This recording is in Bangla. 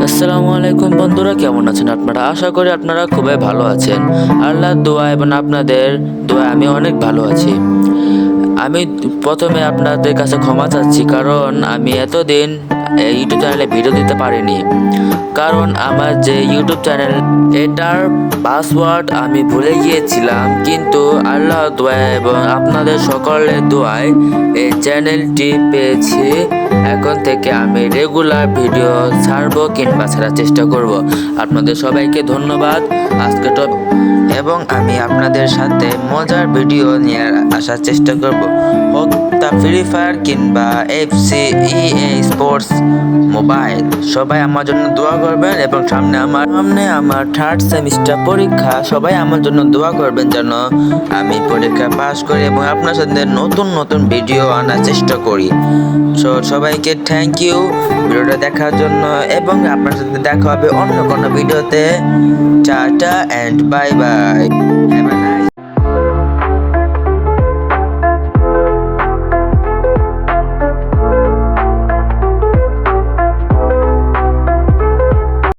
আসসালামু আলাইকুম বন্ধুরা, কেমন আছেন আপনারা? আশা করি আপনারা খুবই ভালো আছেন। আল্লাহর দোয়া এবং আপনাদের দোয়া আমি অনেক ভালো আছি। আমি প্রথমে আপনাদের কাছে ক্ষমা চাচ্ছি, কারণ আমি এতদিন এই ইউটিউব চ্যানেলে ভিডিও দিতে পারিনি। কারণ আমার যে ইউটিউব চ্যানেল, এটার পাসওয়ার্ড আমি ভুলে গিয়েছিলাম, কিন্তু আল্লাহর দোয়া এবং আপনাদের সকলের দোয়ায় এই চ্যানেলটি পেয়েছি। এখন থেকে আমি রেগুলার ভিডিও ছাড়বো কিংবা ছাড়ার চেষ্টা করব। আপনাদের সবাইকে ধন্যবাদ। আজকে এবং আমি আপনাদের সাথে মজার ভিডিও নিয়ে আসার চেষ্টা করব, হোক তা ফ্রি ফায়ার কিংবা এফসি স্পোর্টস মোবাইল। সবাই আমার জন্য দোয়া করবেন এবং সামনে আমার থার্ড সেমিস্টার পরীক্ষা। সবাই আমার জন্য দোয়া করবেন যেন আমি পরীক্ষা পাস করি এবং আপনার সাথে নতুন নতুন ভিডিও আনার চেষ্টা করি। সবাইকে থ্যাংক ইউ ভিডিওটা দেখার জন্য, এবং আপনার সাথে দেখা হবে অন্য কোনো ভিডিওতে। Tata and bye bye.